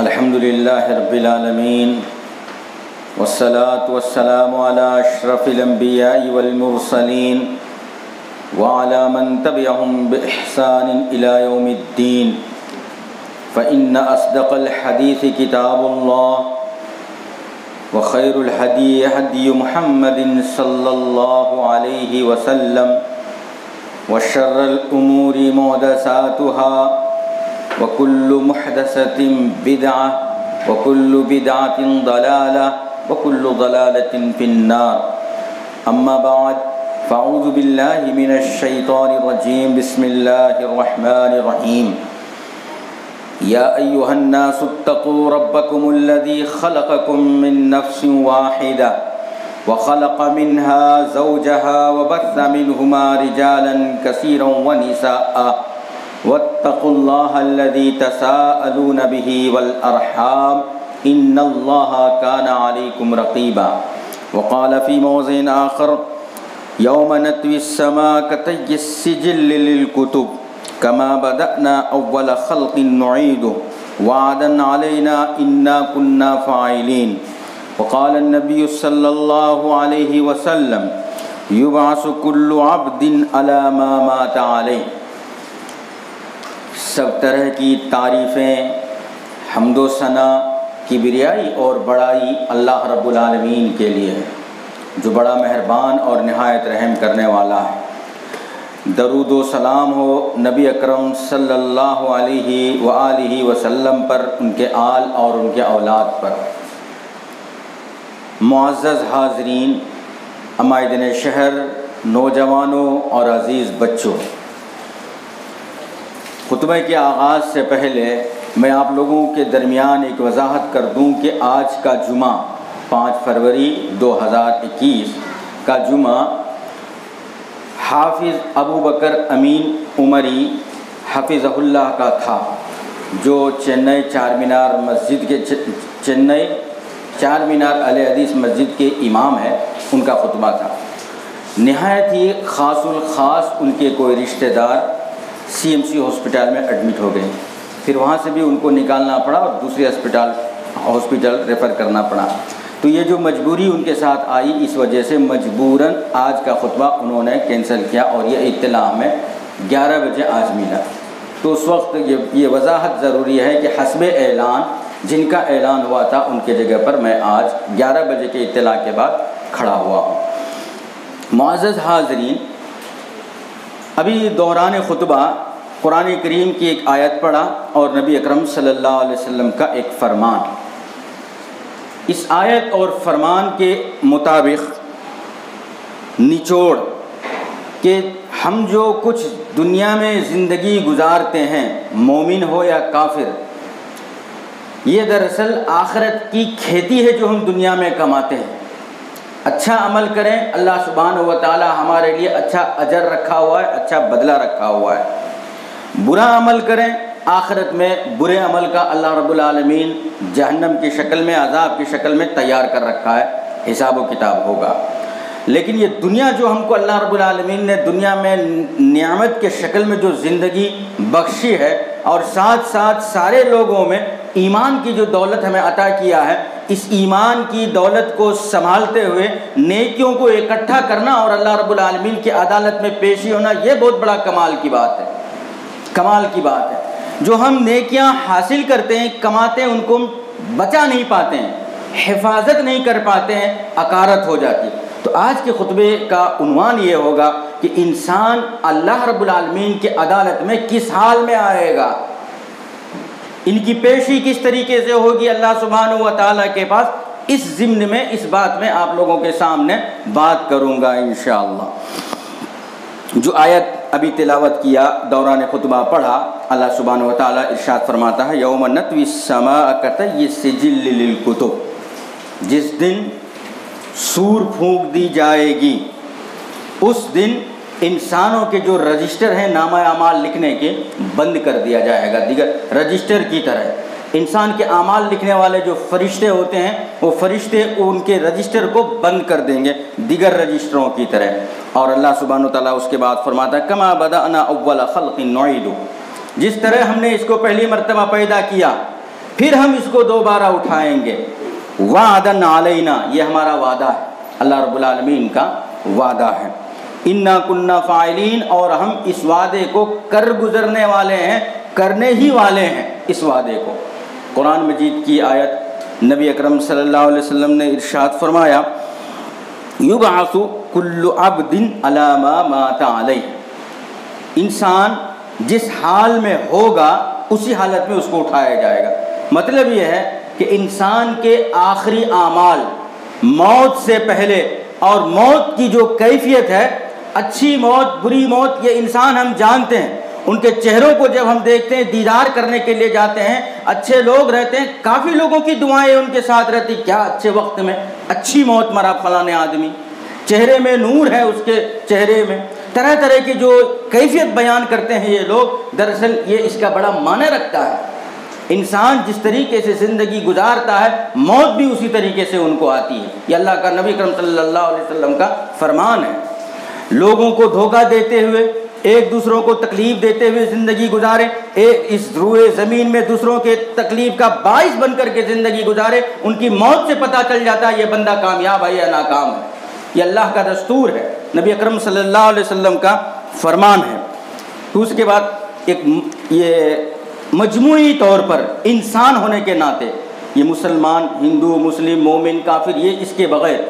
الحمد للہ رب العالمین والصلاة والسلام علی اشرف الانبیاء والمرسلین وعلی من تبعهم بإحسان الى یوم الدین فإن أصدق الحدیث کتاب اللہ وخیر الہدی ہدی محمد صلی اللہ علیہ وسلم وشر الامور محدثاتها وكل محدثة بدعة وكل بدعة ضلالة وكل ضلالة في النار أما بعد فأعوذ بالله من الشيطان الرجيم بسم الله الرحمن الرحيم يا أيها الناس اتقوا ربكم الذي خلقكم من نفس واحدة وخلق منها زوجها وبث منهما رجالا كثيرا ونساء واتقوا الله الذي تساءلون به والأرحام إن الله كان عليكم رقيبا وقال في موضع آخر يوم نطوي السماء كطي السجل للكتب كما بدأنا أول خلق نعيده وعدا علينا إنا كنا فاعلين وقال النبي صلى الله عليه وسلم يبعث كل عبد على ما مات عليه۔ سب طرح کی تعریفیں، حمد و ثنا، کبریائی اور بڑائی اللہ رب العالمین کے لیے ہے، جو بڑا مہربان اور نہایت رحم کرنے والا ہے۔ درود و سلام ہو نبی اکرم صلی اللہ علیہ وآلہ وسلم پر، ان کے آل اور ان کے اولاد پر۔ معزز حاضرین، عمائدین شہر، نوجوانوں اور عزیز بچوں، خطبہ کے آغاز سے پہلے میں آپ لوگوں کے درمیان ایک وضاحت کر دوں کہ آج کا جمعہ 5 فروری 2021 کا جمعہ حافظ ابو بکر امین عمری حفظہ اللہ کا تھا، جو چنئی چار مینار مسجد کے چنئی چار مینار اہل حدیث مسجد کے امام ہے، ان کا خطبہ تھا۔ نہایت ہی خاص الخاص ان کے کوئی رشتہ دار سی ایم سی ہاسپٹل میں ایڈمٹ ہو گئے، پھر وہاں سے بھی ان کو نکالنا پڑا اور دوسرے ہاسپٹل ریفر کرنا پڑا، تو یہ جو مجبوری ان کے ساتھ آئی، اس وجہ سے مجبوراً آج کا خطبہ انہوں نے کینسل کیا، اور یہ اطلاع ہمیں 11 بجے آج ملا۔ تو اس وقت یہ وضاحت ضروری ہے کہ حسب اعلان جن کا اعلان ہوا تھا ان کے جگہ پر میں آج 11 بجے کے اطلاع کے بعد کھڑا ہوا ہوں۔ معزز حاضرین، ابھی دوران خطبہ قرآن کریم کی ایک آیت پڑھا اور نبی اکرم صلی اللہ علیہ وسلم کا ایک فرمان۔ اس آیت اور فرمان کے مطابق نچوڑ کہ ہم جو کچھ دنیا میں زندگی گزارتے ہیں، مومن ہو یا کافر، یہ دراصل آخرت کی کھیتی ہے جو ہم دنیا میں کماتے ہیں۔ اچھا عمل کریں، اللہ سبحانہ و تعالی ہمارے لیے اچھا اجر رکھا ہوا ہے، اچھا بدلہ رکھا ہوا ہے۔ برا عمل کریں، آخرت میں برے عمل کا اللہ رب العالمین جہنم کی شکل میں، عذاب کی شکل میں تیار کر رکھا ہے، حساب و کتاب ہوگا۔ لیکن یہ دنیا جو ہم کو اللہ رب العالمین نے دنیا میں نعمت کے شکل میں جو زندگی بخشی ہے، اور ساتھ ساتھ سارے لوگوں میں ایمان کی جو دولت ہمیں عطا کیا ہے، اس ایمان کی دولت کو سنبھالتے ہوئے نیکیوں کو اکٹھا کرنا اور اللہ رب العالمین کی عدالت میں پیشی ہونا، یہ بہت بڑا کمال کی بات ہے، کمال کی بات ہے۔ جو ہم نیکیاں حاصل کرتے ہیں، کماتے ہیں، ان کو بچا نہیں پاتے ہیں، حفاظت نہیں کر پاتے ہیں، اکارت ہو جاتی۔ تو آج کے خطبے کا عنوان یہ ہوگا کہ انسان اللہ رب العالمین کی عدالت میں کس حال میں آئے گا، ان کی پیشی کس طریقے سے ہوگی اللہ سبحانہ و تعالیٰ کے پاس۔ اس ضمن میں اس بات میں آپ لوگوں کے سامنے بات کروں گا انشاءاللہ۔ جو آیت ابھی تلاوت کیا، دوران خطبہ پڑھا، اللہ سبحانہ و تعالیٰ ارشاد فرماتا ہے یوم نطوی السماء کطی السجل للکتب، جس دن سور پھونک دی جائے گی، اس دن انسانوں کے جو رجسٹر ہیں نامہ اعمال لکھنے کے، بند کر دیا جائے گا، دیگر رجسٹر کی طرح۔ انسان کے اعمال لکھنے والے جو فرشتے ہوتے ہیں، وہ فرشتے ان کے رجسٹر کو بند کر دیں گے دیگر رجسٹروں کی طرح۔ اور اللہ سبحانہ و تعالیٰ اس کے بعد فرماتا ہے کما بدأنا اول خلق نعید، جس طرح ہم نے اس کو پہلی مرتبہ پیدا کیا، پھر ہم اس کو دوبارہ اٹھائیں گے. وعدن علینا، یہ ہمارا وعدہ ہے، اللہ رب العالمین کا وعدہ ہے. انا کننا فاعلین، اور ہم اس وعدے کو کر گزرنے والے ہیں، کرنے ہی والے ہیں اس وعدے کو. قرآن مجید کی آیت نبی اکرم صلی اللہ علیہ وسلم نے ارشاد فرمایا یبعث کل عبد علی ما مات علیہ، انسان جس حال میں ہوگا اسی حالت میں اس کو اٹھایا جائے گا. مطلب یہ ہے کہ انسان کے آخری اعمال موت سے پہلے اور موت کی جو کیفیت ہے، اچھی موت بری موت، یہ انسان ہم جانتے ہیں. ان کے چہروں کو جب ہم دیکھتے ہیں، دیدار کرنے کے لیے جاتے ہیں، اچھے لوگ رہتے ہیں، کافی لوگوں کی دعائیں ان کے ساتھ رہتی، کیا اچھے وقت میں اچھی موت مرا فلاں آدمی، چہرے میں نور ہے اس کے چہرے میں، طرح طرح کی جو کیفیت بیان کرتے ہیں یہ لوگ. دراصل یہ اس کا بڑا معنی رکھتا ہے. انسان جس طریقے سے زندگی گزارتا ہے، موت بھی اسی طریقے سے ان کو آتی ہے. یہ اللہ کا نبی کرم صلی اللہ علیہ وسلم کا فرمان ہے. لوگوں کو دھوکہ دیتے ہوئے، ایک دوسروں کو تکلیف دیتے ہوئے زندگی گزارے، ایک اس روئے زمین میں دوسروں کے تکلیف کا باعث بن کر کے زندگی گزارے، ان کی موت سے پتہ چل جاتا ہے یہ بندہ کامیاب ہے یا ناکام ہے. یہ اللہ کا دستور ہے، نبی اکرم صلی اللہ علیہ وسلم کا فرمان ہے. تو اس کے بعد ایک یہ مجموعی طور پر انسان ہونے کے ناطے، یہ مسلمان، ہندو، مسلم، مومن، کافر، یہ اس کے بغیر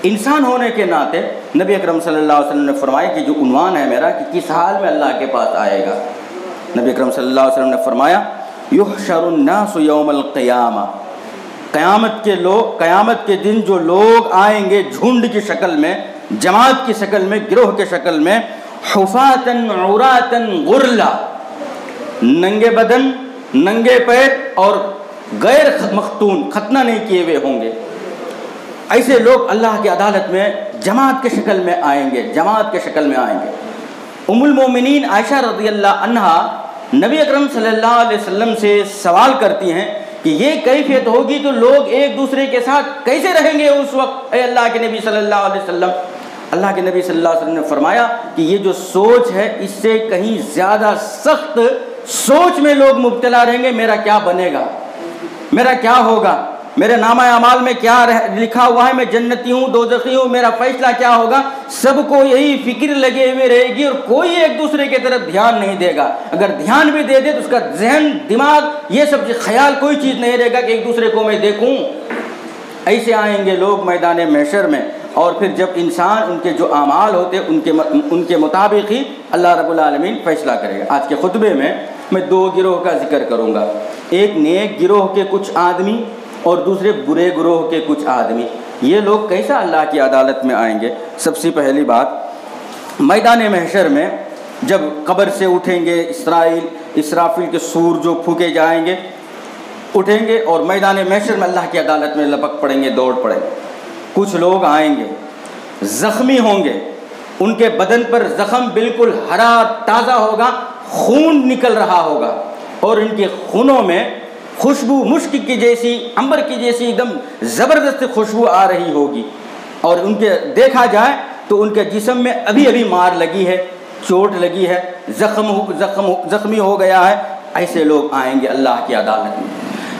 انسان ہونے کے ناطے نبی اکرم صلی اللہ علیہ وسلم نے فرمایا کہ جو عنوان ہے میرا کہ کس حال میں اللہ کے پاس آئے گا. نبی اکرم صلی اللہ علیہ وسلم نے فرمایا یحشر الناس یوم القیامہ، قیامت کے دن جو لوگ آئیں گے جھنڈ کی شکل میں، جماعت کی شکل میں، گروہ کی شکل میں، حفاتن عراتن غرلا، ننگے بدن، ننگے پیر اور غیر مختون، ختنہ نہیں کیے ہوئے ہوں گے. ایسے لوگ اللہ کی عدالت میں جماعت کے شکل میں آئیں گے، جماعت کے شکل میں آئیں گے. ام المومنین عائشہ رضی اللہ عنہا نبی اکرم صلی اللہ علیہ وسلم سے سوال کرتی ہیں کہ یہ کیفیت ہوگی تو لوگ ایک دوسرے کے ساتھ کیسے رہیں گے اس وقت، اے اللہ کے نبی صلی اللہ علیہ وسلم. اللہ کے نبی صلی اللہ علیہ وسلم نے فرمایا کہ یہ جو سوچ ہے اس سے کہیں زیادہ سخت سوچ میں لوگ مبتلا رہیں گے. میرا کیا بنے گا، میرا کیا ہوگا، میرے نامہ اعمال میں کیا لکھا ہوا ہے، میں جنتی ہوں دوزخی ہوں، میرا فیصلہ کیا ہوگا. سب کو یہی فکر لگے ہوئے رہے گی اور کوئی ایک دوسرے کی طرف دھیان نہیں دے گا. اگر دھیان بھی دے دے تو اس کا ذہن، دماغ، یہ سب خیال کوئی چیز نہیں رہے گا کہ ایک دوسرے کو میں دیکھوں. ایسے آئیں گے لوگ میدان محشر میں، اور پھر جب انسان ان کے جو اعمال ہوتے ان کے مطابق ہی اللہ رب العالمین فیصلہ کرے گا. آج کے خطبے میں دو گروہ کا ذکر کروں گا، ایک نیک گروہ کے کچھ آدمی اور دوسرے برے گروہ کے کچھ آدمی. یہ لوگ کیسا اللہ کی عدالت میں آئیں گے؟ سب سے پہلی بات، میدان محشر میں جب قبر سے اٹھیں گے، اسرافیل کے سور جو پھونکے جائیں گے، اٹھیں گے اور میدان محشر میں اللہ کی عدالت میں لپک پڑیں گے، دوڑ پڑیں گے. کچھ لوگ آئیں گے زخمی ہوں گے، ان کے بدن پر زخم بالکل ہرا تازہ ہوگا، خون نکل رہا ہوگا، اور ان کے خونوں میں خوشبو مشک کی جیسی، عنبر کی جیسی ایک دم زبردست خوشبو آ رہی ہوگی. اور ان کے دیکھا جائے تو ان کے جسم میں ابھی مار لگی ہے، چوٹ لگی ہے، زخمی ہو گیا ہے. ایسے لوگ آئیں گے اللہ کی عدالت میں.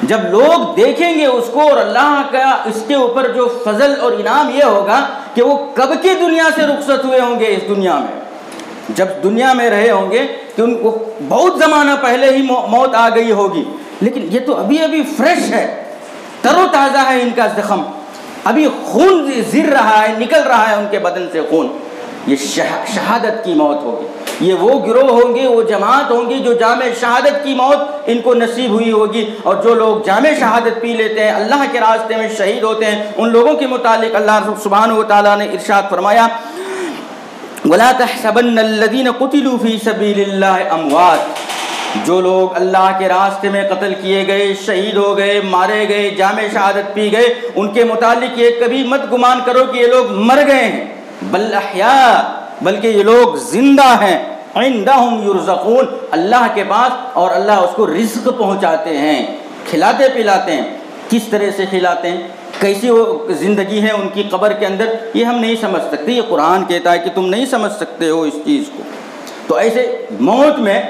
جب لوگ دیکھیں گے اس کو، اور اللہ کا اس کے اوپر جو فضل اور انعام یہ ہوگا کہ وہ کب کی دنیا سے رخصت ہوئے ہوں گے. اس دنیا میں جب دنیا میں رہے ہوں گے کہ ان کو بہت زمانہ پہلے ہی موت آ گئی ہوگی، لیکن یہ تو ابھی فریش ہے، تر و تازہ ہے ان کا زخم، ابھی خون زر رہا ہے، نکل رہا ہے ان کے بدن سے خون. یہ شہادت کی موت ہوگی. یہ وہ گروہ ہوں گے، وہ جماعت ہوں گی جو جامع شہادت کی موت ان کو نصیب ہوئی ہوگی. اور جو لوگ جامع شہادت پی لیتے ہیں، اللہ کے راستے میں شہید ہوتے ہیں، ان لوگوں کے متعلق اللہ سبحانہ و تعالیٰ نے ارشاد فرمایا وَلَا تَحْسَبَنَّ الَّذِينَ قُتِلُوا فِي سَبِيلِ اللَّهِ أَمْوَاتٌ، جو لوگ اللہ کے راستے میں قتل کیے گئے، شہید ہو گئے، مارے گئے، جامع شہادت پی گئے، ان کے متعلق یہ کبھی مت گمان کرو کہ یہ لوگ مر گئے ہیں. بل احیاء، بلکہ یہ لوگ زندہ ہیں. عندهم یرزقون، اللہ کے پاس، اور اللہ اس کو رزق پہنچاتے ہیں، کھلاتے پلاتے ہیں. کس طرح سے کھلاتے ہیں، کیسی وہ زندگی ہے ان کی قبر کے اندر، یہ ہم نہیں سمجھ سکتے. یہ قرآن کہتا ہے کہ تم نہیں سمجھ سکتے ہو اس چیز کو. تو ایسے موت میں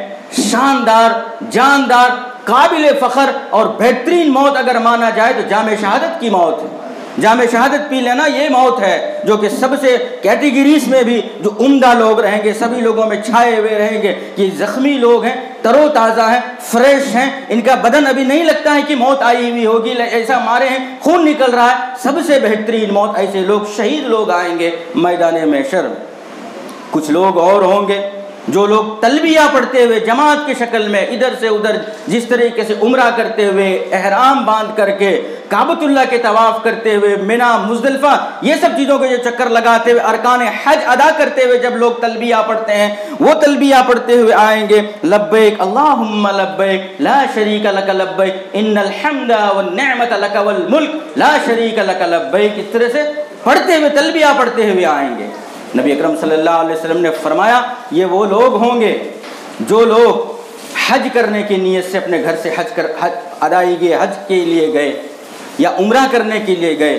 شاندار، جاندار، قابل فخر اور بہترین موت اگر مانا جائے تو جام شہادت کی موت ہے۔ جام شہادت پی لینا یہ موت ہے جو کہ سب سے کیٹیگریز میں بھی جو عمدہ لوگ رہیں گے، سبھی لوگوں میں چھائے ہوئے رہیں گے کہ زخمی لوگ ہیں، ترو تازہ ہیں، فریش ہیں، ان کا بدن ابھی نہیں لگتا ہے کہ موت آئی ہوئی ہوگی، ایسا مارے ہیں خون نکل رہا ہے، سب سے بہترین موت ایسے لوگ شہید لوگ آئیں گے میدان محشر میں۔ کچھ لوگ اور ہوں گے جو لوگ تلبیہ پڑھتے ہوئے جماعت کی شکل میں ادھر سے ادھر جس طریقے سے عمرہ کرتے ہوئے، احرام باندھ کر کے، کعبۃ اللہ کے طواف کرتے ہوئے، منا مزدلفہ یہ سب چیزوں کے جو چکر لگاتے ہوئے، ارکان حج ادا کرتے ہوئے جب لوگ تلبیہ پڑھتے ہیں، وہ تلبیہ پڑھتے ہوئے آئیں گے، لبیک اللہم لبیک لا شریک لک لبیک ان الحمد والنعمت لک والملک لا شریک لک لبیک، اس طرح سے پڑھتے ہوئے تلبیہ پڑھتے ہوئے آئیں گے۔ نبی اکرم صلی اللہ علیہ وسلم نے فرمایا یہ وہ لوگ ہوں گے جو لوگ حج کرنے کی نیت سے اپنے گھر سے حج ادائیگی حج کے لیے گئے یا عمرہ کرنے کے لیے گئے،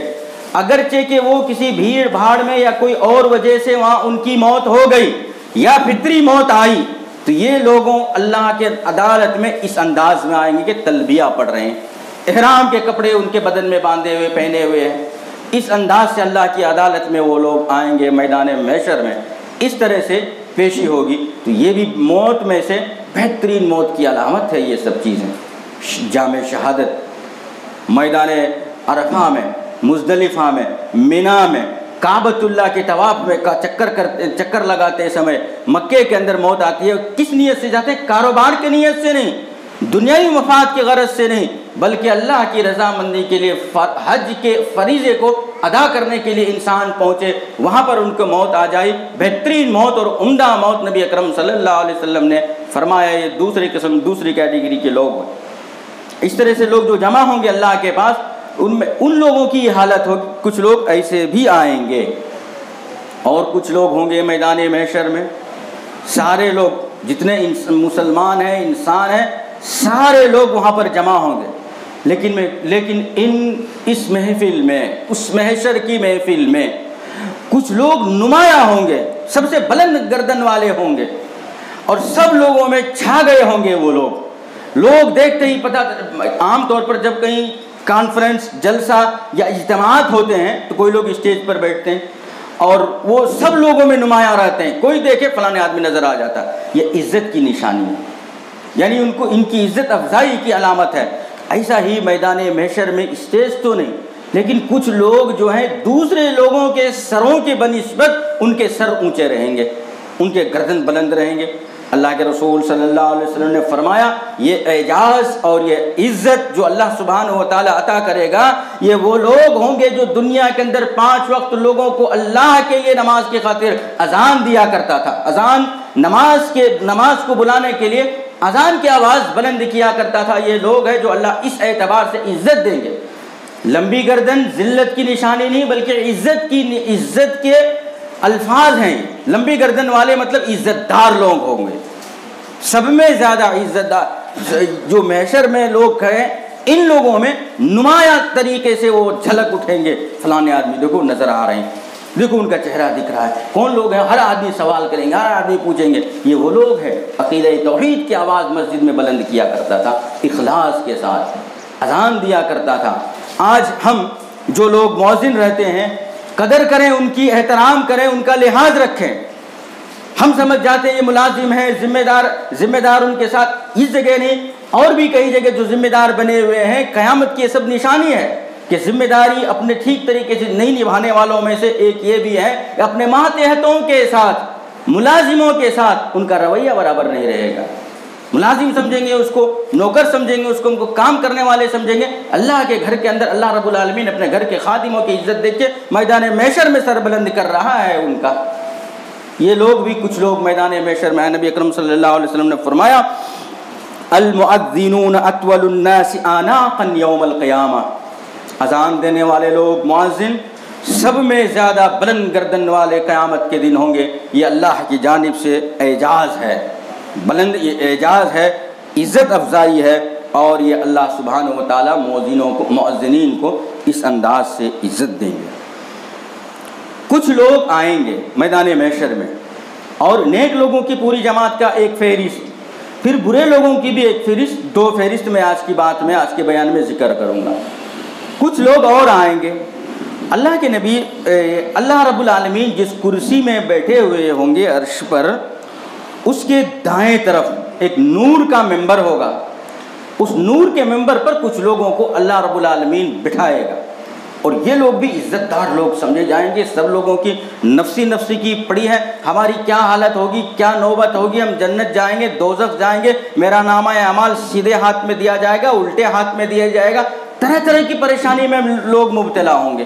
اگرچہ کہ وہ کسی بھیڑ بھاڑ میں یا کوئی اور وجہ سے وہاں ان کی موت ہو گئی یا فطری موت آئی، تو یہ لوگوں اللہ کے عدالت میں اس انداز میں آئیں گے کہ تلبیہ پڑھ رہے ہیں، احرام کے کپڑے ان کے بدن میں باندھے ہوئے پہنے ہوئے ہیں، اس انداز سے اللہ کی عدالت میں وہ لوگ آئیں گے میدان محشر میں، اس طرح سے پیشی ہوگی۔ تو یہ بھی موت میں سے بہترین موت کی علامت ہے، یہ سب چیزیں جام شہادت، میدان عرفہ میں، مزدلفہ میں، منا میں، کعبۃ اللہ کے طواف میں کا چکر لگاتے سمے مکے کے اندر موت آتی ہے، کس نیت سے جاتے ہیں؟ کاروبار کی نیت سے نہیں، دنیاوی مفاد کی غرض سے نہیں، بلکہ اللہ کی رضامندی کے لیے حج کے فریضے کو ادا کرنے کے لیے انسان پہنچے، وہاں پر ان کو موت آ جائے، بہترین موت اور عمدہ موت نبی اکرم صلی اللہ علیہ وسلم نے فرمایا یہ دوسری کیٹیگری کے لوگ ہیں۔ اس طرح سے لوگ جو جمع ہوں گے اللہ کے پاس، ان لوگوں کی یہ حالت ہو، کچھ لوگ ایسے بھی آئیں گے اور کچھ لوگ ہوں گے میدان محشر میں، سارے لوگ جتنے مسلمان ہیں، انسان ہیں، سارے لوگ وہاں پر جمع ہوں گے، لیکن اس محفل میں، اس محشر کی محفل میں کچھ لوگ نمایاں ہوں گے، سب سے بلند گردن والے ہوں گے اور سب لوگوں میں چھا گئے ہوں گے۔ وہ لوگ دیکھتے ہی پتہ، عام طور پر جب کہیں کانفرنس، جلسہ یا اجتماعات ہوتے ہیں تو کوئی لوگ اسٹیج پر بیٹھتے ہیں اور وہ سب لوگوں میں نمایاں رہتے ہیں، کوئی دیکھے فلاں آدمی نظر آ جاتا ہے، یہ عزت کی نشانی ہے، یعنی ان کی عزت افزائی کی علامت ہے۔ ایسا ہی میدان محشر میں اسٹیج تو نہیں، لیکن کچھ لوگ جو ہیں دوسرے لوگوں کے سروں کے بنسبت ان کے سر اونچے رہیں گے، ان کے گردن بلند رہیں گے۔ اللہ کے رسول صلی اللہ علیہ وسلم نے فرمایا یہ اعجاز اور یہ عزت جو اللہ سبحانہ و تعالیٰ عطا کرے گا، یہ وہ لوگ ہوں گے جو دنیا کے اندر 5 وقت لوگوں کو اللہ کے لیے نماز کی خاطر اذان دیا کرتا تھا، نماز کو بلانے کے لیے اذان کی آواز بلند کیا کرتا تھا۔ یہ لوگ ہیں جو اللہ اس اعتبار سے عزت دیں گے۔ لمبی گردن ذلت کی نشانی نہیں بلکہ عزت کے الفاظ ہیں۔ لمبی گردن والے مطلب عزت دار لوگ ہوں گے، سب میں زیادہ عزت دار جو محشر میں لوگ ہیں، ان لوگوں میں نمایاں طریقے سے وہ جھلک اٹھیں گے، فلاں آدمی دیکھو نظر آ رہے ہیں، دیکھو ان کا چہرہ دکھ رہا ہے، کون لوگ ہیں؟ ہر آدمی سوال کریں گے، ہر آدمی پوچھیں گے، یہ وہ لوگ ہیں۔ عقیدہ توحید کی آواز مسجد میں بلند کیا کرتا تھا، اخلاص کے ساتھ اذان دیا کرتا تھا۔ آج ہم جو لوگ مؤذن رہتے ہیں، قدر کریں ان کی، احترام کریں، ان کا لحاظ رکھیں۔ ہم سمجھ جاتے ہیں یہ ملازم ہے، ذمہ دار ان کے ساتھ، اس جگہ نہیں اور بھی کئی جگہ جو ذمہ دار بنے ہوئے ہیں، قیامت کی سب نشانی ہے کہ ذمہ داری اپنے ٹھیک طریقے سے نہیں نبھانے والوں میں سے ایک یہ بھی ہے کہ اپنے ماتحتوں کے ساتھ، ملازموں کے ساتھ ان کا رویہ برابر نہیں رہے گا۔ ملازم سمجھیں گے اس کو، نوکر سمجھیں گے اس کو، ان کو کام کرنے والے سمجھیں گے۔ اللہ کے گھر کے اندر اللہ رب العالمین اپنے گھر کے خادموں کی عزت دیکھ کے میدان محشر میں سر بلند کر رہا ہے ان کا۔ یہ لوگ بھی کچھ لوگ میدان محشر میں، نبی اکرم صلی اللہ علیہ وسلم نے فرمایا المؤذنون اطول الناس اعناقا یوم القیامہ، اذان دینے والے لوگ، مؤذن سب میں زیادہ بلند گردن والے قیامت کے دن ہوں گے۔ یہ اللہ کی جانب سے اعجاز ہے، بلند یہ اعجاز ہے، عزت افزائی ہے، اور یہ اللہ سبحانہ و تعالیٰ مؤذنین کو اس انداز سے عزت دیں گے۔ کچھ لوگ آئیں گے میدان محشر میں، اور نیک لوگوں کی پوری جماعت کا ایک فہرست، پھر برے لوگوں کی بھی ایک فہرست، 2 فہرست میں آج کی بات میں، آج کے بیان میں ذکر کروں گا۔ کچھ لوگ اور آئیں گے، اللہ کے نبی اللہ رب العالمین جس کرسی میں بیٹھے ہوئے ہوں گے عرش پر، اس کے دائیں طرف ایک نور کا ممبر ہوگا، اس نور کے ممبر پر کچھ لوگوں کو اللہ رب العالمین بٹھائے گا، اور یہ لوگ بھی عزت دار لوگ سمجھے جائیں گے۔ سب لوگوں کی نفسی کی پڑی ہے، ہماری کیا حالت ہوگی، کیا نوبت ہوگی، ہم جنت جائیں گے، دوزخ جائیں گے، میرا نامہ اعمال سیدھے ہاتھ میں دیا جائے گا، الٹے ہاتھ میں دیا جائے گا، طرح طرح کی پریشانی میں لوگ مبتلا ہوں گے،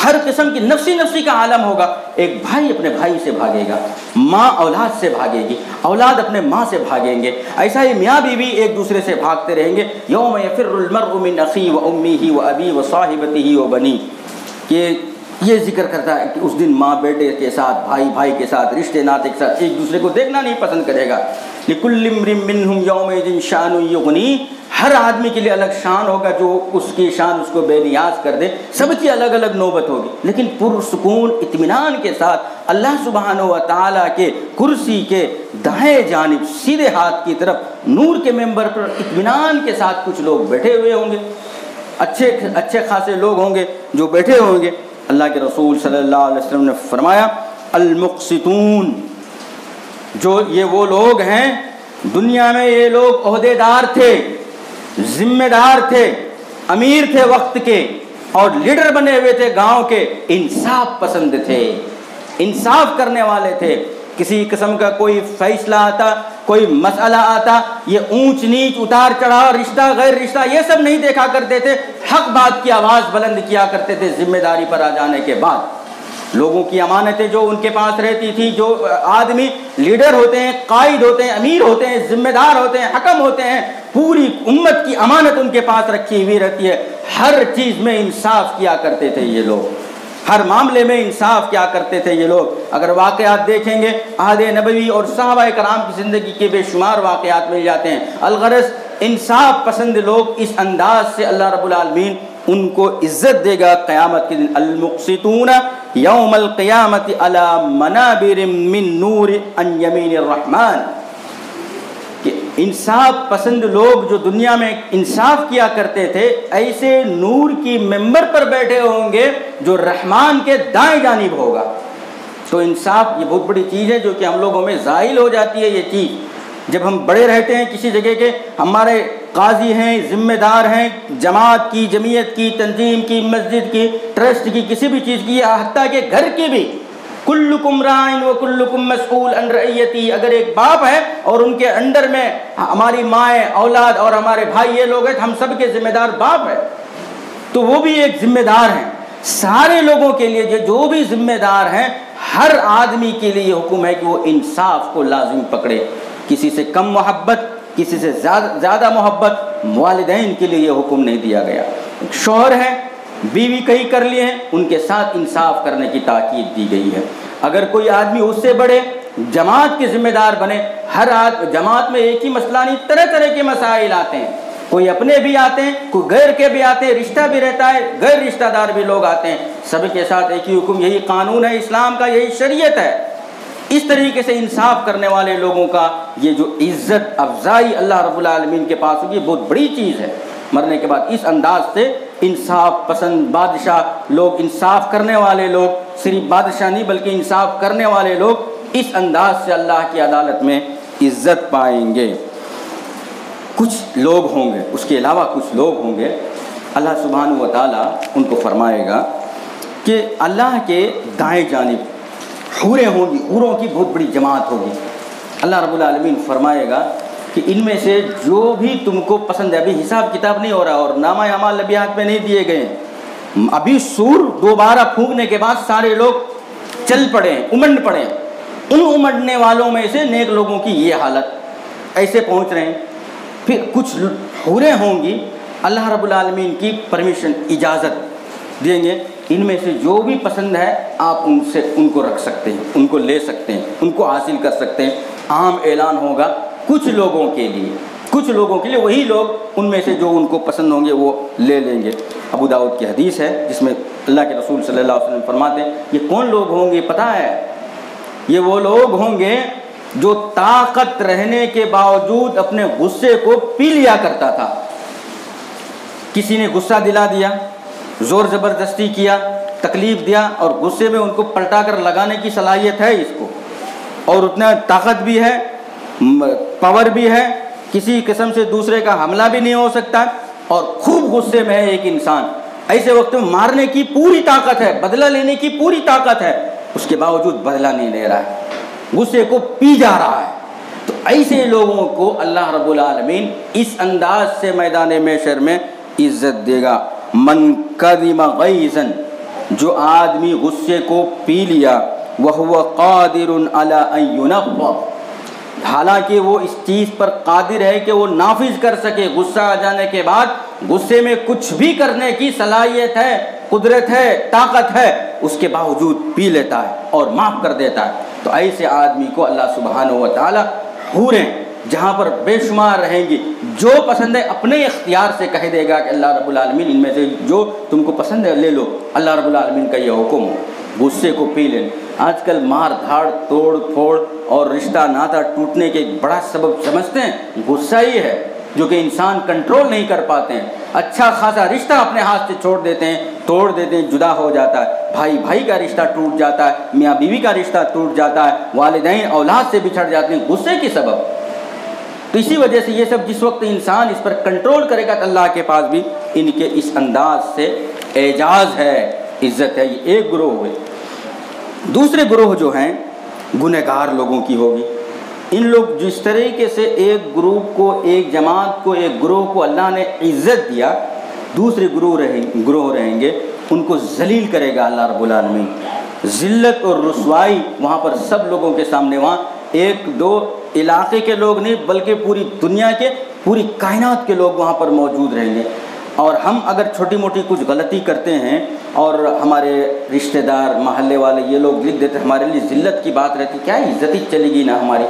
ہر قسم کی نفسی کا عالم ہوگا۔ ایک بھائی اپنے بھائی سے بھاگے گا، ماں اولاد سے بھاگے گی، اولاد اپنے ماں سے بھاگیں گے، ایسا ہی میاں بیوی ایک دوسرے سے بھاگتے رہیں گے۔ یوم یفر المرء من اخیہ و امہ و ابی و صاحبتہ و بنی، کہ یہ ذکر کرتا ہے کہ اس دن ماں بیٹے کے ساتھ، بھائی بھائی کے ساتھ، رشتے ناتے کے ساتھ ایک دوسرے کو دیکھنا نہیں پسند کرے گا۔ لکل امرئ منہم یومئذ شأن یغنیہ، ہر آدمی کے لیے الگ شان ہوگا، جو اس کی شان اس کو بے نیاز کر دے، سب کی الگ الگ نوبت ہوگی، لیکن پرسکون اطمینان کے ساتھ اللہ سبحانہ و تعالیٰ کے کرسی کے دائیں جانب سیدھے ہاتھ کی طرف نور کے ممبر پر اطمینان کے ساتھ کچھ لوگ بیٹھے ہوئے ہوں گے، اچھے خاصے لوگ ہوں گے جو بیٹھے ہوں گے۔ اللہ کے رسول صلی اللہ علیہ وسلم نے فرمایا المقسطون، جو یہ وہ لوگ ہیں، دنیا میں یہ لوگ عہدے دار تھے، ذمہ دار تھے، امیر تھے وقت کے، اور لیڈر بنے ہوئے تھے گاؤں کے، انصاف پسند تھے، انصاف کرنے والے تھے۔ کسی قسم کا کوئی فیصلہ آتا، کوئی مسئلہ آتا، یہ اونچ نیچ، اتار چڑھاؤ، رشتہ غیر رشتہ، یہ سب نہیں دیکھا کرتے تھے، حق بات کی آواز بلند کیا کرتے تھے۔ ذمہ داری پر آ جانے کے بعد لوگوں کی امانتیں جو ان کے پاس رہتی تھی، جو آدمی لیڈر ہوتے ہیں، قائد ہوتے ہیں، امیر ہوتے ہیں، ذمہ دار ہوتے ہیں، حکم ہوتے ہیں، پوری امت کی امانت ان کے پاس رکھی ہوئی رہتی ہے، ہر چیز میں انصاف کیا کرتے تھے یہ لوگ، ہر معاملے میں انصاف کیا کرتے تھے یہ لوگ۔ اگر واقعات دیکھیں گے عہد نبوی اور صحابہ کرام کی زندگی کے بے شمار واقعات مل جاتے ہیں۔ الغرض انصاف پسند لوگ اس انداز سے اللہ رب العالمین ان کو عزت دے گا قیامت کے دن۔ المقسطون یوم القیامت علی منابر من نور عن یمین الرحمن، کہ انصاف پسند لوگ جو دنیا میں انصاف کیا کرتے تھے، ایسے نور کی ممبر پر بیٹھے ہوں گے جو رحمان کے دائیں جانب ہوگا۔ تو انصاف یہ بہت بڑی چیز ہے جو کہ ہم لوگوں میں زائل ہو جاتی ہے۔ یہ چیز جب ہم بڑے رہتے ہیں کسی جگہ کے، ہمارے قاضی ہیں، ذمہ دار ہیں، جماعت کی، جمعیت کی، تنظیم کی، مسجد کی، ٹرسٹ کی، کسی بھی چیز کی، حتیٰ کہ گھر کی بھی، کلکم راعٍ وکلکم مسئول عن رعیتی، اگر ایک باپ ہے اور ان کے انڈر میں ہماری مائیں، اولاد اور ہمارے بھائی یہ لوگ ہیں، ہم سب کے ذمہ دار باپ ہے، تو وہ بھی ایک ذمہ دار ہیں۔ سارے لوگوں کے لیے جو بھی ذمہ دار ہیں، ہر آدمی کے لیے یہ حکم ہے کہ وہ انصاف کو لازم پکڑے، کسی سے کم محبت، کسی سے زیادہ محبت، والدین کے لیے یہ حکم نہیں دیا گیا۔ شوہر ہے، بیوی کئی کر لیے ہیں، ان کے ساتھ انصاف کرنے کی تاکید دی گئی ہے۔ اگر کوئی آدمی اس سے بڑے جماعت کے ذمہ دار بنے، ہر جماعت میں ایک ہی مسئلہ نہیں، طرح طرح کے مسائل آتے ہیں، کوئی اپنے بھی آتے ہیں، کوئی غیر کے بھی آتے ہیں، رشتہ بھی رہتا ہے، غیر رشتہ دار بھی لوگ آتے ہیں، سب کے ساتھ ایک ہی حکم، یہی قانون ہے اسلام کا، یہی شریعت ہے۔ اس طریقے سے انصاف کرنے والے لوگوں کا یہ جو عزت افزائی اللہ رب العالمین کے پاس ہوگی، بہت بڑی چیز ہے۔ مرنے کے بعد اس انداز سے انصاف پسند بادشاہ لوگ، انصاف کرنے والے لوگ، صرف بادشاہ نہیں بلکہ انصاف کرنے والے لوگ اس انداز سے اللہ کی عدالت میں عزت پائیں گے۔ کچھ لوگ ہوں گے، اس کے علاوہ کچھ لوگ ہوں گے، اللہ سبحانہ و تعالیٰ ان کو فرمائے گا کہ اللہ کے دائیں جانب حوریں ہوں گی، حوروں کی بہت بڑی جماعت ہوگی۔ اللہ رب العالمین فرمائے گا کہ ان میں سے جو بھی تم کو پسند ہے، ابھی حساب کتاب نہیں ہو رہا اور نامہ اعمال نبی ہاتھ میں نہیں دیے گئے، ابھی سور دوبارہ پھونکنے کے بعد سارے لوگ چل پڑے ہیں، امنڈ پڑے ہیں، ان امنڈنے والوں میں سے نیک لوگوں کی یہ حالت، ایسے پہنچ رہے ہیں۔ پھر کچھ حوریں ہوں گی، اللہ رب العالمین کی پرمیشن، اجازت دیں گے، ان میں سے جو بھی پسند ہے آپ ان کو رکھ سکتے ہیں، ان کو لے سکتے ہیں، ان کو حاصل کر سکتے ہیں۔ عام اعلان ہوگا کچھ لوگوں کے لیے، وہی لوگ ان میں سے جو ان کو پسند ہوں گے وہ لے لیں گے۔ ابو داؤد کی حدیث ہے جس میں اللہ کے رسول صلی اللہ علیہ وسلم فرماتے ہیں، یہ کون لوگ ہوں گے پتہ ہے؟ یہ وہ لوگ ہوں گے جو طاقت رہنے کے باوجود اپنے غصے کو پی لیا کرتا تھا۔ کسی نے غصہ دلا دیا، زور زبردستی کیا، تکلیف دیا، اور غصے میں ان کو پلٹا کر لگانے کی صلاحیت ہے اس کو، اور اتنا طاقت بھی ہے، پاور بھی ہے، کسی قسم سے دوسرے کا حملہ بھی نہیں ہو سکتا، اور خوب غصے میں ہے ایک انسان، ایسے وقت میں مارنے کی پوری طاقت ہے، بدلہ لینے کی پوری طاقت ہے، اس کے باوجود بدلہ نہیں لے رہا ہے، غصے کو پی جا رہا ہے۔ تو ایسے لوگوں کو اللہ رب العالمین اس انداز سے میدان محشر میں عزت دے گا۔ من کظم غیظا، جو آدمی غصے کو پی لیا، وہو قادر علی ان ینفذ، حالانکہ وہ اس چیز پر قادر ہے کہ وہ نافذ کر سکے، غصہ آ جانے کے بعد غصے میں کچھ بھی کرنے کی صلاحیت ہے، قدرت ہے، طاقت ہے، اس کے باوجود پی لیتا ہے اور معاف کر دیتا ہے۔ تو ایسے آدمی کو اللہ سبحانہ و تعالی حوریں جہاں پر بے شمار رہیں گی، جو پسند ہے اپنے اختیار سے کہہ دے گا کہ اللہ رب العالمین ان میں سے جو تم کو پسند ہے لے لو، اللہ رب العالمین کا یہ حکم ہو، غصے کو پی لیں۔ آج کل مار دھاڑ، توڑ پھوڑ اور رشتہ ناتا ٹوٹنے کے ایک بڑا سبب سمجھتے ہیں غصہ ہی ہے، جو کہ انسان کنٹرول نہیں کر پاتے ہیں۔ اچھا خاصا رشتہ اپنے ہاتھ سے چھوڑ دیتے ہیں، توڑ دیتے ہیں، جدا ہو جاتا ہے، بھائی بھائی کا رشتہ ٹوٹ جاتا ہے، میاں بیوی کا رشتہ ٹوٹ جاتا ہے، والدین اولاد سے بچھڑ جاتے ہیں غصے کے سبب۔ تو اسی وجہ سے یہ سب جس وقت انسان اس پر کنٹرول کرے گا تو اللہ کے پاس بھی ان کے اس انداز سے اعزاز ہے، عزت ہے۔ یہ ایک گروہ ہوئے۔ دوسرے گروہ جو ہیں گنہگار لوگوں کی ہوگی۔ ان لوگ جس طریقے سے ایک گروپ کو، ایک جماعت کو، ایک گروہ کو اللہ نے عزت دیا، دوسرے گروہ رہیں گے ان کو ذلیل کرے گا اللہ رب العالمین۔ ذلت اور رسوائی وہاں پر سب لوگوں کے سامنے، وہاں ایک دو علاقے کے لوگ نہیں بلکہ پوری دنیا کے، پوری کائنات کے لوگ وہاں پر موجود رہیں گے۔ اور ہم اگر چھوٹی موٹی کچھ غلطی کرتے ہیں اور ہمارے رشتہ دار، محلے والے یہ لوگ لکھ دیتے، ہمارے لیے ذلت کی بات رہتی، کیا عزت ہی چلے گی نا ہماری،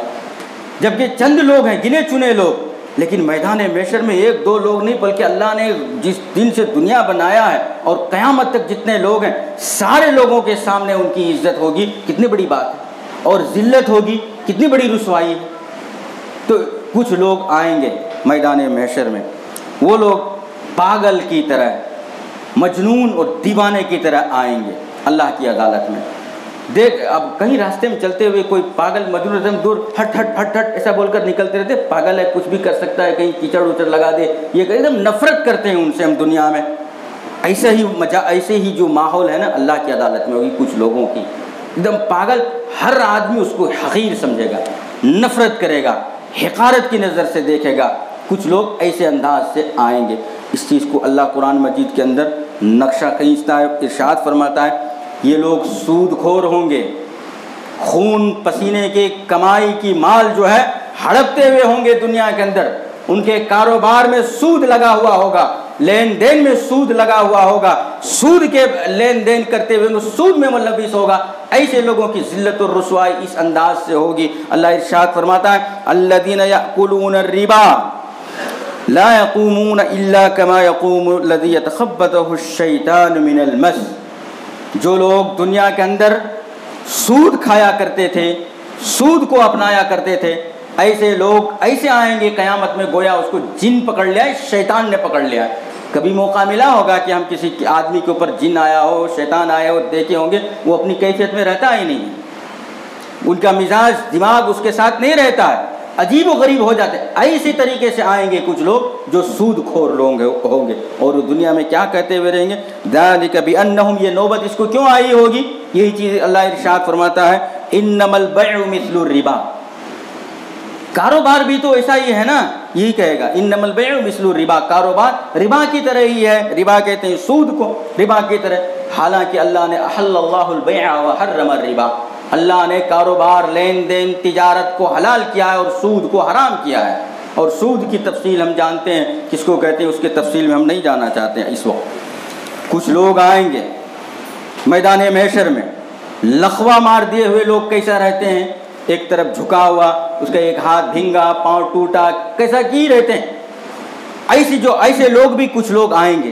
جبکہ چند لوگ ہیں، گنے چنے لوگ۔ لیکن میدان محشر میں ایک دو لوگ نہیں بلکہ اللہ نے جس دن سے دنیا بنایا ہے اور قیامت تک جتنے لوگ ہیں سارے لوگوں کے سامنے ان کی عزت ہوگی، کتنی بڑی بات ہے، اور ذلت ہوگی، کتنی بڑی رسوائی ہے۔ تو کچھ لوگ آئیں گے میدان محشر میں، وہ لوگ پاگل کی طرح، مجنون اور دیوانے کی طرح آئیں گے اللہ کی عدالت میں۔ دیکھ اب کہیں راستے میں چلتے ہوئے کوئی پاگل مجنون ایک دم دور ہٹ ہٹ ہٹ ہٹ ایسا بول کر نکلتے رہتے، پاگل ہے، کچھ بھی کر سکتا ہے، کہیں کیچڑ وچڑ لگا دے، یہ ایک دم نفرت کرتے ہیں ان سے ہم دنیا میں۔ ایسے ہی جو ماحول ہے نا اللہ کی عدالت میں ہوگی کچھ لوگوں کی، ایک دم پاگل، ہر آدمی اس کو حقیر سمجھے گا، نفرت کرے گا، حقارت کی نظر سے دیکھے گا۔ کچھ لوگ ایسے انداز سے آئیں گے۔ اس چیز کو اللہ قرآن مجید کے اندر نقشہ کھینچتا ہے، ارشاد فرماتا ہے یہ لوگ سود خور ہوں گے، خون پسینے کے کمائی کی مال جو ہے ہڑپتے ہوئے ہوں گے دنیا کے اندر، ان کے کاروبار میں سود لگا ہوا ہوگا، لین دین میں سود لگا ہوا ہوگا، سود کے لین دین کرتے ہوئے سود میں ملوث ہوگا۔ ایسے لوگوں کی ذلت اور رسوائی اس انداز سے ہوگی۔ اللہ ارشاد فرماتا ہے الذین یأکلون الربا لا یقومون الا کما یقوم الذی یتخبطہ الشیطان من المس، جو لوگ دنیا کے اندر سود کھایا کرتے تھے، سود کو اپنایا کرتے تھے، ایسے لوگ ایسے آئیں گے قیامت میں گویا اس کو جن پکڑ لیا ہے، شیطان نے پکڑ لیا ہے۔ کبھی موقع ملا ہوگا کہ ہم کسی آدمی کے اوپر جن آیا ہو، شیطان آیا ہو، دیکھے ہوں گے وہ اپنی کیفیت میں رہتا ہی نہیں ہے، ان کا مزاج دماغ اس کے ساتھ نہیں رہتا ہے، عجیب و غریب ہو جاتے ہیں۔ ایسے طریقے سے آئیں گے کچھ لوگ جو سود خور لوگ ہوں گے، اور دنیا میں کیا کہتے ہوئے رہیں گے ذالک بانہم، یہ نوبت اس کو کیوں آئی ہوگی، یہی چیز اللہ ارشاد فرماتا ہے انما البیع مثل الربا، کاروبار بھی تو ایسا ہی ہے نا، یہی کہے گا انما البیع مثل الربا، کاروبار ربا کی طرح ہی ہے، ربا کہتے ہیں سود کو، ربا کی طرح، حالانکہ اللہ نے احل اللہ البیع وحرم الربا، اللہ نے کاروبار، لین دین، تجارت کو حلال کیا ہے اور سود کو حرام کیا ہے۔ اور سود کی تفصیل ہم جانتے ہیں کس کو کہتے ہیں، اس کے تفصیل میں ہم نہیں جانا چاہتے ہیں اس وقت۔ کچھ لوگ آئیں گے میدان محشر میں، لخوا مار دیے ہوئے لوگ کیسا رہتے ہیں، ایک طرف جھکا ہوا، اس کا ایک ہاتھ بھینگا، پاؤں ٹوٹا، کیسا کی رہتے ہیں، ایسے لوگ بھی کچھ لوگ آئیں گے۔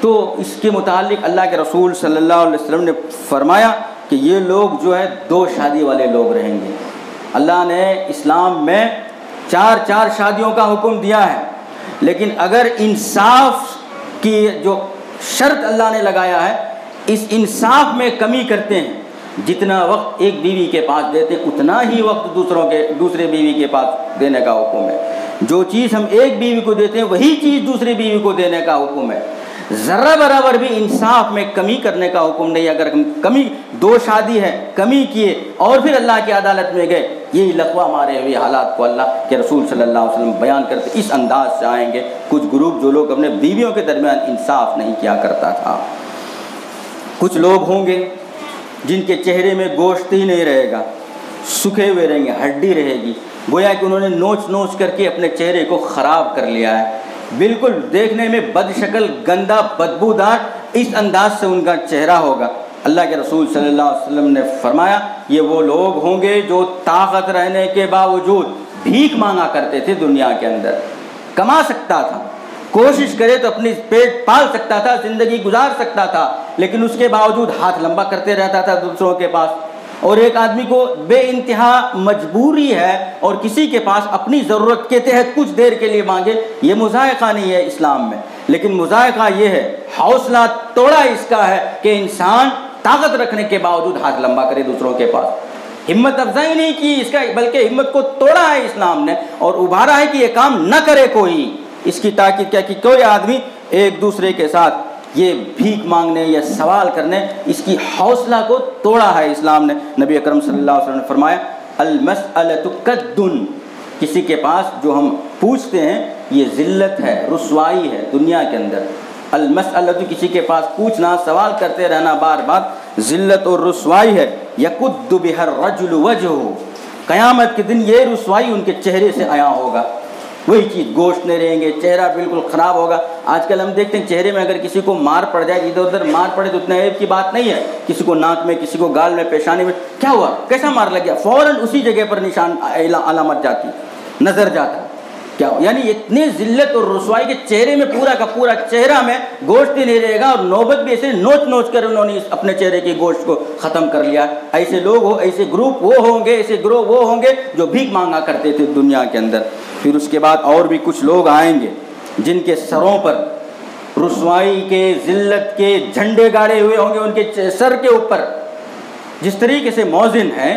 تو اس کے متعلق اللہ کے رسول صلی اللہ علیہ وسلم نے فرمایا کہ یہ لوگ جو ہے دو شادی والے لوگ رہیں گے، اللہ نے اسلام میں 4 شادیوں کا حکم دیا ہے، لیکن اگر انصاف کی جو شرط اللہ نے لگایا ہے، اس انصاف میں کمی کرتے ہیں، جتنا وقت ایک بیوی کے پاس دیتے ہیں اتنا ہی وقت دوسرے بیوی کے پاس دینے کا حکم ہے۔ جو چیز ہم ایک بیوی کو دیتے ہیں وہی چیز دوسری بیوی کو دینے کا حکم ہے۔ ذرہ برابر بھی انصاف میں کمی کرنے کا حکم نہیں۔ اگر ہم کمی 2 شادی ہے کمی کیے اور پھر اللہ کی عدالت میں گئے، یہی لقوہ مارے ہوئے حالات کو اللہ کے رسول صلی اللہ علیہ وسلم بیان کرتے اس انداز سے آئیں گے۔ کچھ گروپ جو لوگ اپنے بیویوں کے درمیان انصاف نہیں کیا کرتا تھا۔ کچھ لوگ ہوں گے جن کے چہرے میں گوشت ہی نہیں رہے گا، سوکھے ہوئے رہیں گے، ہڈی رہے گی، گویا کہ انہوں نے نوچ کر کے اپنے چہرے کو خراب کر لیا ہے، بالکل دیکھنے میں بد شکل، گندا، بدبودار، اس انداز سے ان کا چہرہ ہوگا۔ اللہ کے رسول صلی اللہ علیہ وسلم نے فرمایا یہ وہ لوگ ہوں گے جو طاقت رہنے کے باوجود بھیک مانگا کرتے تھے، دنیا کے اندر کما سکتا تھا، کوشش کرے تو اپنی پیٹ پال سکتا تھا، زندگی گزار سکتا تھا، لیکن اس کے باوجود ہاتھ لمبا کرتے رہتا تھا دوسروں کے پاس۔ اور ایک آدمی کو بے انتہا مجبوری ہے اور کسی کے پاس اپنی ضرورت کے تحت کچھ دیر کے لیے مانگے، یہ مضائقہ نہیں ہے اسلام میں، لیکن مضائقہ یہ ہے، حوصلہ توڑا اس کا ہے کہ انسان طاقت رکھنے کے باوجود ہاتھ لمبا کرے دوسروں کے پاس۔ ہمت افزائی نہیں کی اس کا، بلکہ ہمت کو توڑا ہے اسلام نے اور ابھارا ہے کہ یہ کام نہ کرے کوئی۔ اس کی تاکید کیا کہ کوئی آدمی ایک دوسرے کے ساتھ یہ بھیک مانگنے یا سوال کرنے، اس کی حوصلہ کو توڑا ہے اسلام نے۔ نبی اکرم صلی اللہ علیہ وسلم نے فرمایا المسألۃ کدن، کسی کے پاس جو ہم پوچھتے ہیں یہ ذلت ہے، رسوائی ہے دنیا کے اندر۔ المسألۃ، کسی کے پاس پوچھنا، سوال کرتے رہنا بار بار، ذلت اور رسوائی ہے۔ یکد بها الرجل وجهه، قیامت کے دن یہ رسوائی ان کے چہرے سے عیاں ہوگا۔ وہی چیز، گوشت نہیں رہیں گے، چہرہ بالکل خراب ہوگا۔ آج کل ہم دیکھتے ہیں چہرے میں اگر کسی کو مار پڑ جائے، ادھر ادھر مار پڑے تو اتنا عیب کی بات نہیں ہے، کسی کو ناک میں، کسی کو گال میں، پیشانی میں، کیا ہوا، کیسا مار لگ گیا، فوراً اسی جگہ پر نشان علامت جاتی، نظر جاتا، کیا ہو؟ یعنی اتنی ذلت اور رسوائی کے چہرے میں پورا کا پورا چہرہ میں گوشت ہی نہیں رہے گا، اور نوبت بھی ایسے نوچ کر انہوں نے اپنے چہرے کے گوشت کو ختم کر لیا۔ ایسے لوگ ہو، ایسے گروپ وہ ہوں گے، ایسے گروہ وہ ہوں گے جو بھیک مانگا کرتے تھے دنیا کے اندر۔ پھر اس کے بعد اور بھی کچھ لوگ آئیں گے جن کے سروں پر رسوائی کے، ذلت کے جھنڈے گاڑے ہوئے ہوں گے، ان کے سر کے اوپر جس طریقے سے موزن ہیں،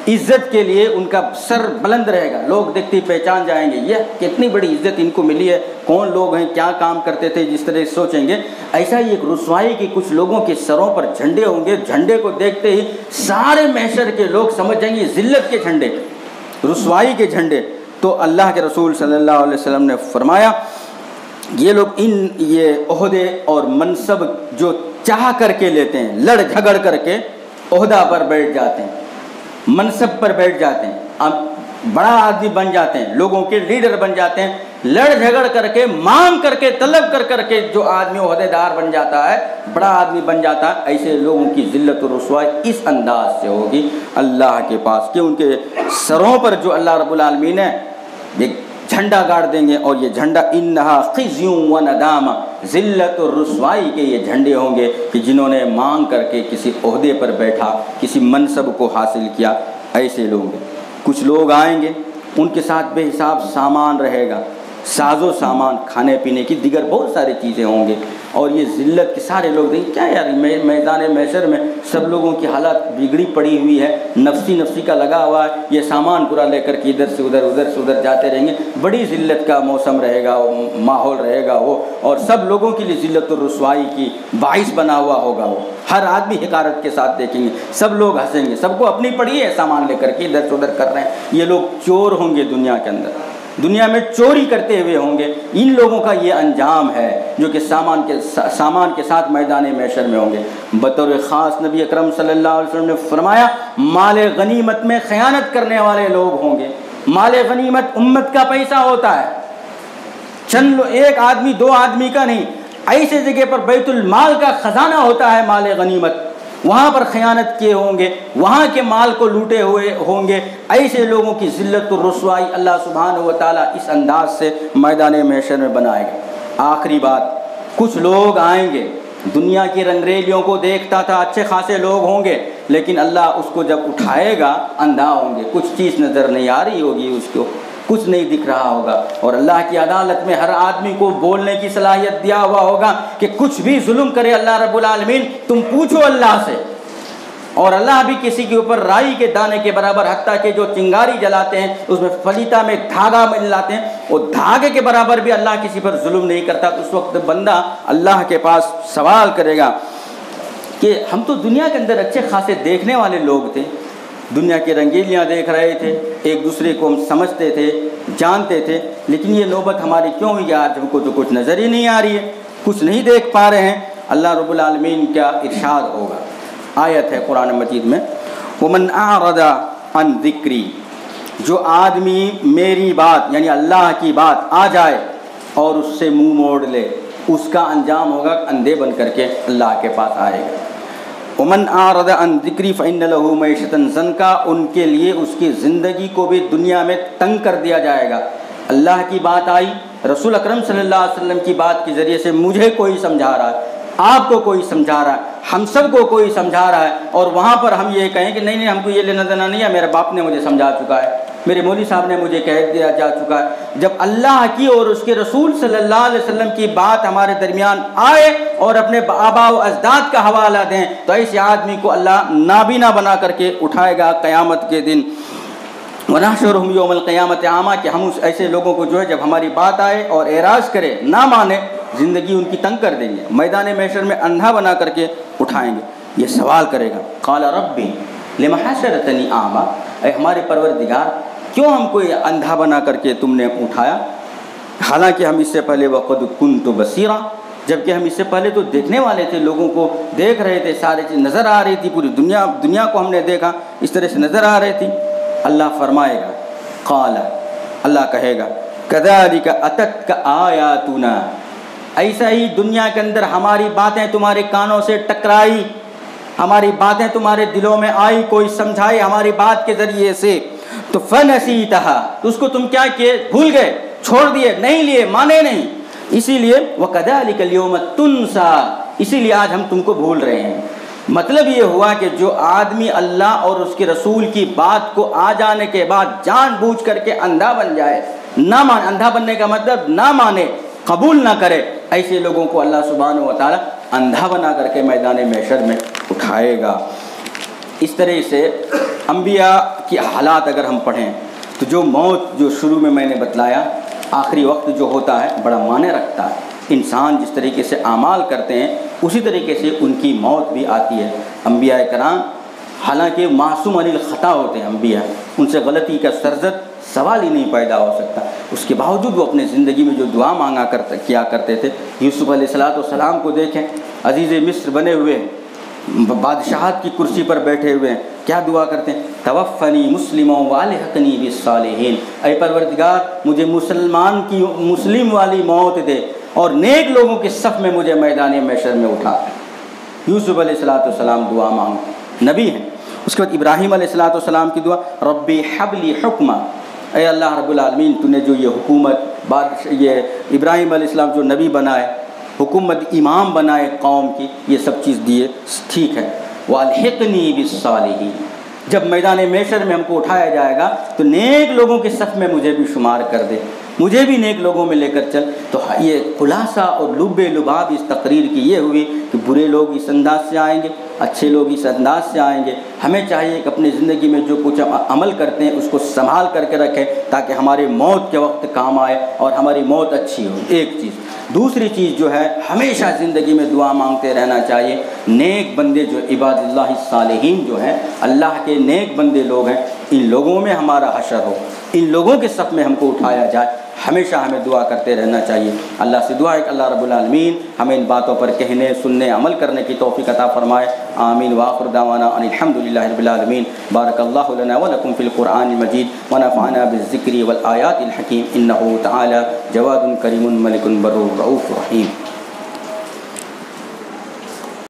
عزت کے لیے ان کا سر بلند رہے گا، لوگ دیکھتے ہی پہچان جائیں گے یہ کتنی بڑی عزت ان کو ملی ہے، کون لوگ ہیں، کیا کام کرتے تھے، جس طرح سے سوچیں گے۔ ایسا ہی ایک رسوائی کی کچھ لوگوں کے سروں پر جھنڈے ہوں گے، جھنڈے کو دیکھتے ہی سارے محشر کے لوگ سمجھ جائیں گے ذلت کے جھنڈے، رسوائی کے جھنڈے۔ تو اللہ کے رسول صلی اللہ علیہ وسلم نے فرمایا یہ لوگ یہ عہدے اور منصب جو چاہ کر کے لیتے ہیں، لڑ جھگڑ کر کے عہدہ پر بیٹھ جاتے ہیں، منصب پر بیٹھ جاتے ہیں، اب بڑا آدمی بن جاتے ہیں، لوگوں کے لیڈر بن جاتے ہیں، لڑ جھگڑ کر کے، مانگ کر کے، طلب کر کے جو آدمی عہدے دار بن جاتا ہے، بڑا آدمی بن جاتا ہے، ایسے لوگوں کی ذلت و رسوائی اس انداز سے ہوگی اللہ کے پاس کہ ان کے سروں پر جو اللہ رب العالمین نے ایک جھنڈا گاڑ دیں گے، اور یہ جھنڈا انہا خزی و ندامہ، ذلت اور رسوائی کے یہ جھنڈے ہوں گے کہ جنہوں نے مانگ کر کے کسی عہدے پر بیٹھا، کسی منصب کو حاصل کیا، ایسے لوگ ہیں۔ کچھ لوگ آئیں گے ان کے ساتھ بے حساب سامان رہے گا، ساز و سامان، کھانے پینے کی دیگر بہت ساری چیزیں ہوں گے، اور یہ ذلت کے سارے لوگ دیکھیں کیا یار میدان محشر میں سب لوگوں کی حالت بگڑی پڑی ہوئی ہے، نفسی کا لگا ہوا ہے، یہ سامان پورا لے کر کے ادھر سے ادھر جاتے رہیں گے، بڑی ذلت کا موسم رہے گا، ماحول رہے گا وہ، اور سب لوگوں کے لیے ذلت اور رسوائی کی باعث بنا ہوا ہوگا وہ، ہر آدمی حقارت کے ساتھ دیکھیں گے، سب لوگ ہنسیں گے، سب کو اپنی پڑی ہے سامان لے کر کے ادھر سے ادھر کر رہے ہیں۔ یہ لوگ چور ہوں گے دنیا کے اندر، دنیا میں چوری کرتے ہوئے ہوں گے، ان لوگوں کا یہ انجام ہے جو کہ سامان کے ساتھ میدان محشر میں ہوں گے۔ بطور خاص نبی اکرم صلی اللہ علیہ وسلم نے فرمایا مال غنیمت میں خیانت کرنے والے لوگ ہوں گے۔ مال غنیمت امت کا پیسہ ہوتا ہے، چند ایک آدمی دو آدمی کا نہیں، ایسے جگہ پر بیت المال کا خزانہ ہوتا ہے مال غنیمت، وہاں پر خیانت کیے ہوں گے، وہاں کے مال کو لوٹے ہوئے ہوں گے، ایسے لوگوں کی ذلت و رسوائی اللہ سبحانہ و تعالیٰ اس انداز سے میدان محشر میں بنائے گا۔ آخری بات، کچھ لوگ آئیں گے، دنیا کی رنگریلیوں کو دیکھتا تھا، اچھے خاصے لوگ ہوں گے، لیکن اللہ اس کو جب اٹھائے گا اندھا ہوں گے، کچھ چیز نظر نہیں آ رہی ہوگی، اس کو کچھ نہیں دکھ رہا ہوگا، اور اللہ کی عدالت میں ہر آدمی کو بولنے کی صلاحیت دیا ہوا ہوگا کہ کچھ بھی ظلم کرے اللہ رب العالمین تم پوچھو اللہ سے، اور اللہ بھی کسی کے اوپر رائی کے دانے کے برابر، حتیٰ کہ جو چنگاری جلاتے ہیں اس میں فلیتا میں دھاگا ملاتے ہیں، وہ دھاگے کے برابر بھی اللہ کسی پر ظلم نہیں کرتا۔ اس وقت بندہ اللہ کے پاس سوال کرے گا کہ ہم تو دنیا کے اندر اچھے خاصے دیکھنے والے لوگ تھے، دنیا کی رنگیلیاں دیکھ رہے تھے، ایک دوسرے کو ہم سمجھتے تھے، جانتے تھے، لیکن یہ نوبت ہماری کیوں ہوئی؟ آج ہم کو تو کچھ نظر ہی نہیں آ رہی ہے، کچھ نہیں دیکھ پا رہے ہیں۔ اللہ رب العالمین کیا ارشاد ہوگا؟ آیت ہے قرآن مجید میں، وَمَنْ أَعْرَضَ عَنْ ذِكْرِي، جو آدمی میری بات یعنی اللہ کی بات آ جائے اور اس سے منہ موڑ لے، اس کا انجام ہوگا اندھے بن کر کے اللہ کے پاس آئے گا۔ وَمَنْ أَعْرَضَ عَنْ ذِكْرِي فَإِنَّ لَهُ مَعِيشَةً ضَنْكًا، ان کے لیے اس کی زندگی کو بھی دنیا میں تنگ کر دیا جائے گا۔ اللہ کی بات آئی، رسول اکرم صلی اللہ علیہ وسلم کی بات کے ذریعے سے مجھے کوئی سمجھا رہا ہے، آپ کو کوئی سمجھا رہا ہے، ہم سب کو کوئی سمجھا رہا ہے، اور وہاں پر ہم یہ کہیں کہ نہیں ہم کو یہ لینا دینا نہیں ہے، میرے باپ نے مجھے سمجھا چکا ہے، میرے مولوی صاحب نے مجھے کہہ دیا جا چکا ہے۔ جب اللہ کی اور اس کے رسول صلی اللہ علیہ وسلم کی بات ہمارے درمیان آئے اور اپنے آباء و اجداد کا حوالہ دیں تو ایسے آدمی کو اللہ نابینا بنا کر کے اٹھائے گا قیامت کے دن۔ وَنَحْشُرُهُمْ يَوْمَ الْقِيَامَةِ أَعْمَىٰ، کہ ہم اس ایسے لوگوں کو جو ہے جب ہماری بات آئے اور اعراض کرے، نہ مانے، زندگی ان کی تنگ کر دیں گے، میدان محشر میں اندھا بنا کر کے اٹھائیں گے۔ یہ سوال کرے گا، قال ربی لم حشرتنی اعمیٰ، اے ہمارے پروردگار کیوں ہم کو اندھا بنا کر کے تم نے اٹھایا، حالانکہ ہم اس سے پہلے وقد کنت بصیرا، جبکہ ہم اس سے پہلے تو دیکھنے والے تھے، لوگوں کو دیکھ رہے تھے، سارے چیز نظر آ رہی تھی، پوری دنیا کو ہم نے دیکھا، اس طرح سے نظر آ رہی تھی۔ اللہ فرمائے گا، قال، اللہ کہے گا، کذالک اتتک آیاتنا، ایسا ہی دنیا کے اندر ہماری باتیں تمہارے کانوں سے ٹکرائی، ہماری باتیں تمہارے دلوں میں آئی، کوئی سمجھائی ہماری بات کے ذریعے سے، تو فنسیتھا، تو اس کو تم کیا کیے؟ بھول گئے، چھوڑ دیے، نہیں لیے، مانے نہیں، اسی لیے وَكَذَلِكَ الْيَوْمَ تُنْسَى، اسی لیے آج ہم تم کو بھول رہے ہیں۔ مطلب یہ ہوا کہ جو آدمی اللہ اور اس کے رسول کی بات کو آ جانے کے بعد جان بوجھ کر کے اندھا بن جائے، نہ مانے، اندھا بننے کا مطلب نہ مانے، قبول نہ کرے، ایسے لوگوں کو اللہ سبحانہ و تعالی اندھا بنا کر کے میدان محشر میں اٹھائے گا۔ اس طرح سے انبیاء کی حالات اگر ہم پڑھیں تو جو موت جو شروع میں نے بتلایا، آخری وقت جو ہوتا ہے بڑا معنی رکھتا ہے۔ انسان جس طریقے سے اعمال کرتے ہیں اسی طریقے سے ان کی موت بھی آتی ہے۔ انبیاء کرام حالانکہ معصوم عن الخطا ہوتے ہیں، انبیاء ان سے غلطی کا سرزد سوال ہی نہیں پیدا ہو سکتا، اس کے باوجود وہ اپنے زندگی میں جو دعا مانگا کیا کرتے تھے۔ یوسف علیہ السلام کو دیکھیں، عزیز مصر بنے ہوئے ہیں، بادشاہت کی کرسی پر بیٹھے ہوئے ہیں، کیا دعا کرتے ہیں؟ توفنی مسلما والحقنی بالصالحین، اے پروردگار مجھے مسلم والی موت دے اور نیک لوگوں کے صف میں مجھے میدان محشر میں اٹھا۔ یوسف علیہ السلام دعا مانگ نبی ہیں۔ اس کے بعد ابراہیم علیہ السلام کی دعا، ربی حب لی حکما، اے اللہ رب العالمین تو نے جو یہ حکومت یہ ابراہیم علیہ السلام جو نبی بنائے، حکومت امام بنائے قوم کی، یہ سب چیز دیے، ٹھیک ہے۔ والحقنی بالصالحین، جب میدان محشر میں ہم کو اٹھایا جائے گا تو نیک لوگوں کے صف میں مجھے بھی شمار کر دے، مجھے بھی نیک لوگوں میں لے کر چل۔ تو یہ خلاصہ اور لب لباب اس تقریر کی یہ ہوئی کہ برے لوگ اس انداز سے آئیں گے، اچھے لوگ اس انداز سے آئیں گے۔ ہمیں چاہیے کہ اپنی زندگی میں جو کچھ ہم عمل کرتے ہیں اس کو سنبھال کر کے رکھیں تاکہ ہمارے موت کے وقت کام آئے اور ہماری موت اچھی ہو، ایک چیز۔ دوسری چیز جو ہے ہمیشہ زندگی میں دعا مانگتے رہنا چاہیے، نیک بندے جو عباد اللہ الصالحین جو ہیں، اللہ کے نیک بندے لوگ ہیں، ان لوگوں میں ہمارا حشر ہو، ان لوگوں کے صف میں ہم کو اٹھایا جائے، ہمیشہ ہمیں دعا کرتے رہنا چاہیے۔ اللہ سے دعا ہے کہ اللہ رب العالمین ہمیں ان باتوں پر کہنے، سننے، عمل کرنے کی توفیق عطا فرمائے۔ آمین وآخر دعوانا ان الحمد للہ رب العالمین۔ بارک اللہ لنا ولکم فی القرآن المجید ونفعنا بالذکر والآیات الحکیم، انہ تعالی جواد کریم ملک بر رؤوف رحیم۔